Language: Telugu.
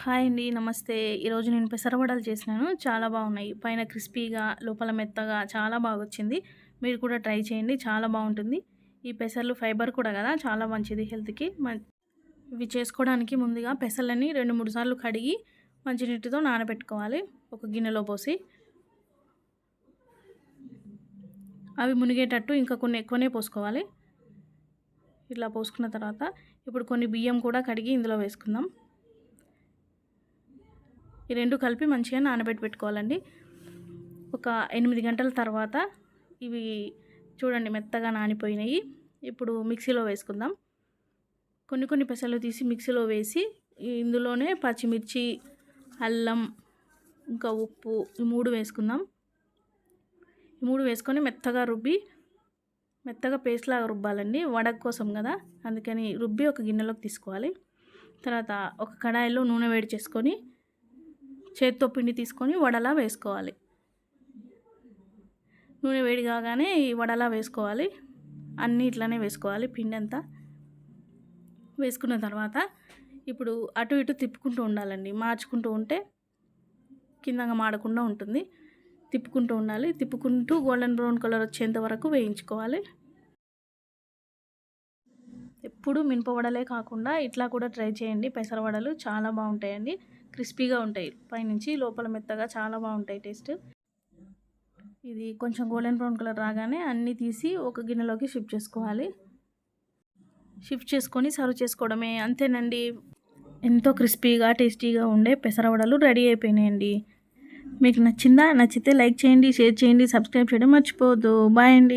హాయ్ అండి. నమస్తే. ఈరోజు నేను పెసరవడలు చేసినాను. చాలా బాగున్నాయి. పైన క్రిస్పీగా, లోపల మెత్తగా చాలా బాగొచ్చింది. మీరు కూడా ట్రై చేయండి. చాలా బాగుంటుంది. ఈ పెసర్లు ఫైబర్ కూడా కదా, చాలా మంచిది హెల్త్‌కి. ఇవి చేసుకోవడానికి ముందుగా పెసర్లని 2, 3 సార్లు కడిగి మంచినీటితో నానబెట్టుకోవాలి. ఒక గిన్నెలో పోసి అవి మునిగేటట్టు ఇంకా కొన్ని ఎక్కువనే పోసుకోవాలి. ఇట్లా పోసుకున్న తర్వాత ఇప్పుడు కొన్ని బియ్యం కూడా కడిగి ఇందులో వేసుకుందాం. ఈ రెండు కలిపి మంచిగా నానబెట్టుకోవాలండి. ఒక 8 గంటల తర్వాత ఇవి చూడండి మెత్తగా నానిపోయినాయి. ఇప్పుడు మిక్సీలో వేసుకుందాం. కొన్ని పెసలు తీసి మిక్సీలో వేసి ఇందులోనే పచ్చిమిర్చి, అల్లం, ఇంకా ఉప్పు ఈ 3 వేసుకుందాం. ఈ 3 వేసుకొని మెత్తగా రుబ్బి మెత్తగా పేస్ట్ లాగా రుబ్బాలండి. వడ కోసం కదా, అందుకని రుబ్బి ఒక గిన్నెలోకి తీసుకోవాలి. తర్వాత ఒక కడాయిలో నూనె వేడి చేసుకొని చేత్తో పిండి తీసుకొని వడలా వేసుకోవాలి. నూనె వేడి కాగానే ఈ వడలా వేసుకోవాలి. అన్నీ ఇట్లానే వేసుకోవాలి. పిండి అంతా వేసుకున్న తర్వాత ఇప్పుడు అటు ఇటు తిప్పుకుంటూ ఉండాలండి. మార్చుకుంటూ ఉంటే కిందగా మాడకుండా ఉంటుంది. తిప్పుకుంటూ ఉండాలి. తిప్పుకుంటూ గోల్డెన్ బ్రౌన్ కలర్ వచ్చేంత వరకు వేయించుకోవాలి. ఎప్పుడు మినపవడలే కాకుండా ఇట్లా కూడా ట్రై చేయండి. పెసరవడలు చాలా బాగుంటాయండి. క్రిస్పీగా ఉంటాయి. పైనుంచి లోపల మెత్తగా చాలా బాగుంటాయి టేస్ట్. ఇది కొంచెం గోల్డెన్ బ్రౌన్ కలర్ రాగానే అన్నీ తీసి ఒక గిన్నెలోకి షిఫ్ట్ చేసుకోవాలి. షిఫ్ట్ చేసుకొని సర్వ్ చేసుకోవడమే. అంతేనండి. ఎంతో క్రిస్పీగా టేస్టీగా ఉండే పెసరవడలు రెడీ అయిపోయినాయండి. మీకు నచ్చిందా? నచ్చితే లైక్ చేయండి, షేర్ చేయండి, సబ్స్క్రైబ్ చేయడం మర్చిపోవద్దు. బాయ్ అండి.